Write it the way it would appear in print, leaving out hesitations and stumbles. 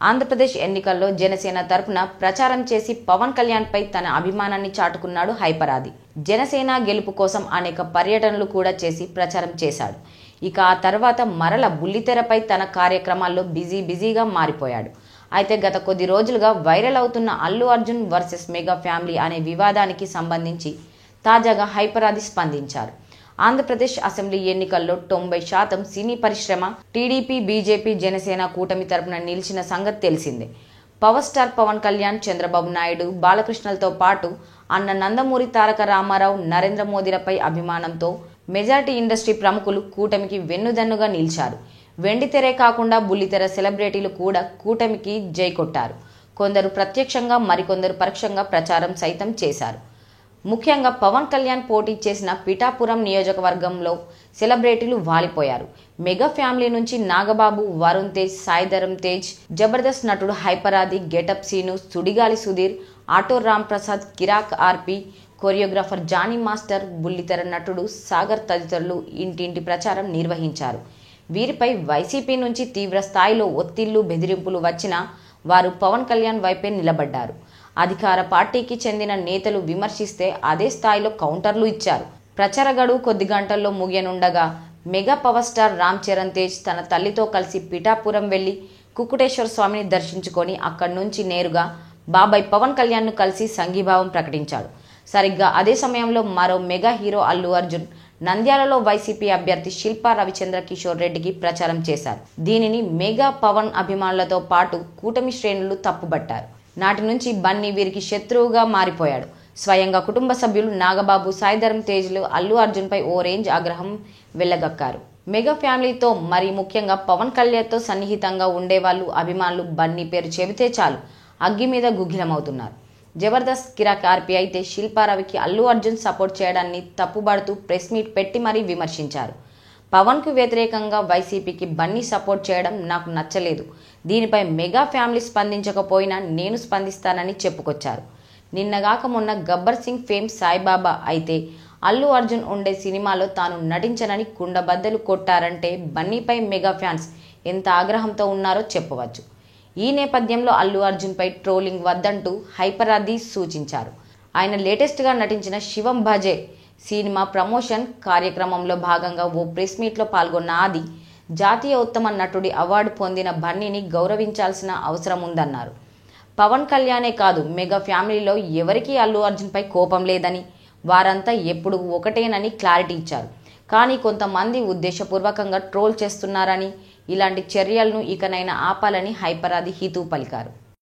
ఆంధ్రప్రదేశ్ ఎన్నికల్లో జనసేన తరపున ప్రచారం చేసి పవన్ కళ్యాణ్ పై తన అభిమానాన్ని చాటుకున్నాడు హైపరాది. జనసేన గెలుపు కోసం అనేక పర్యటనలు కూడా చేసి ప్రచారం చేశాడు. ఇక ఆ తర్వాత మరల బుల్లితెరపై తన కార్యక్రమాల్లో బిజీగా మారిపోయాడు. అయితే గత కొద్ది రోజులుగా వైరల్ అవుతున్న Allu Arjun versus mega family అనే వివాదానికి సంబంధించి తాజాగా హైపరాది స్పందించారు. ఆంధ్రప్రదేశ్ అసెంబ్లీ ఎన్నికల్లో 90% సినీ పరిశ్రమ టీడీపీ, బీజేపీ, జనసేన కూటమి తరపున నిలిచిన సంగతి తెలిసిందే. పవర్ స్టార్ పవన్ కళ్యాణ్, చంద్రబాబు నాయుడు, బాలకృష్ణలతో పాటు అన్న నందమూరి తారక రామారావు, నరేంద్ర మోదీలపై అభిమానంతో మెజారిటీ ఇండస్ట్రీ ప్రముఖులు కూటమికి వెన్నుదన్నుగా నిలిచారు. వెండితెరే కాకుండా బుల్లితెర సెలబ్రిటీలు కూడా కూటమికి జై కొట్టారు. కొందరు ప్రత్యక్షంగా, మరికొందరు పరోక్షంగా ప్రచారం సైతం చేశారు. ముఖ్యంగా పవన్ కళ్యాణ్ పోటీ చేసిన పిఠాపురం నియోజకవర్గంలో సెలబ్రిటీలు వాలిపోయారు. మెగా ఫ్యామిలీ నుంచి నాగబాబు, వరుణ్ తేజ్, సాయిధరమ్ తేజ్, జబర్దస్త్ నటుడు Hyper Aadi, getup scene, Sudigali Sudheer, auto Ram Prasad, కిరాక్ ఆర్పి, కొరియోగ్రాఫర్ జానీ మాస్టర్, బుల్లితెర నటుడు సాగర్ తదితరులు ఇంటింటి ప్రచారం నిర్వహించారు. వీరిపై వైసీపీ నుంచి తీవ్ర స్థాయిలో ఒత్తిళ్లు, బెదిరింపులు వచ్చినా వారు పవన్ కళ్యాణ్ వైపే నిలబడ్డారు. అధికార పార్టీకి చెందిన నేతలు విమర్శిస్తే అదే స్థాయిలో కౌంటర్లు ఇచ్చారు. ప్రచార గడువు కొద్ది గంటల్లో ముగియనుండగా mega power star Ram Charan Tej తన తల్లితో కలిసి పిఠాపురం వెళ్లి కుక్కుటేశ్వర స్వామిని దర్శించుకొని అక్కడి నుంచి నేరుగా బాబాయ్ పవన్ కళ్యాణ్ను కలిసి సంఘీభావం ప్రకటించాడు. సరిగ్గా అదే సమయంలో మరో మెగా హీరో అల్లు అర్జున్ నంద్యాలలో వైసీపీ అభ్యర్థి శిల్పా రవిచంద్ర కిషోర్ రెడ్డికి ప్రచారం చేశారు. దీనిని మెగా పవన్ అభిమానులతో పాటు కూటమి శ్రేణులు తప్పుబట్టారు. నాటి నుంచి బన్నీ వీరికి శత్రువుగా మారిపోయాడు. స్వయంగా కుటుంబ సభ్యులు నాగబాబు, సాయిధరమ్ తేజ్లు అల్లు అర్జున్పై ఓ రేంజ్ ఆగ్రహం వెళ్లగక్కారు. మెగా ఫ్యామిలీతో, మరీ ముఖ్యంగా పవన్ కళ్యాణ్తో సన్నిహితంగా ఉండేవాళ్ళు, అభిమానులు బన్నీ పేరు చెబితే చాలు అగ్గి మీద గుగ్గిలమవుతున్నారు. జబర్దస్త్ కిరాక్ ఆర్పి అయితే శిల్పారవికి అల్లు అర్జున్ సపోర్ట్ చేయడాన్ని తప్పుబడుతూ ప్రెస్ మీట్ పెట్టి మరీ విమర్శించారు. పవన్కు వ్యతిరేకంగా వైసీపీకి బన్నీ సపోర్ట్ చేయడం నాకు నచ్చలేదు. దీనిపై మెగా ఫ్యామిలీ స్పందించకపోయినా నేను స్పందిస్తానని చెప్పుకొచ్చారు. నిన్నగాక మొన్న గబ్బర్ సింగ్ ఫేమ్ సాయిబాబా అయితే అల్లు అర్జున్ ఉండే సినిమాలో తాను నటించనని కుండబద్దలు కొట్టారంటే బన్నీపై మెగా ఫ్యాన్స్ ఎంత ఆగ్రహంతో ఉన్నారో చెప్పవచ్చు. ఈ నేపథ్యంలో అల్లు అర్జున్పై ట్రోలింగ్ వద్దంటూ హైపరాది సూచించారు. ఆయన లేటెస్ట్గా నటించిన శివం భజే సినిమా ప్రమోషన్ కార్యక్రమంలో భాగంగా ఓ ప్రెస్ మీట్లో పాల్గొన్న ఆది జాతీయ ఉత్తమ నటుడి అవార్డు పొందిన బన్నీని గౌరవించాల్సిన అవసరం ఉందన్నారు. పవన్ కళ్యాణే కాదు, మెగా ఫ్యామిలీలో ఎవరికీ అల్లు అర్జున్పై కోపం లేదని, వారంతా ఎప్పుడు ఒకటేనని క్లారిటీ ఇచ్చారు. కానీ కొంతమంది ఉద్దేశపూర్వకంగా ట్రోల్ చేస్తున్నారని, ఇలాంటి చర్యలను ఇకనైనా ఆపాలని హైపరాది హితవు పలికారు.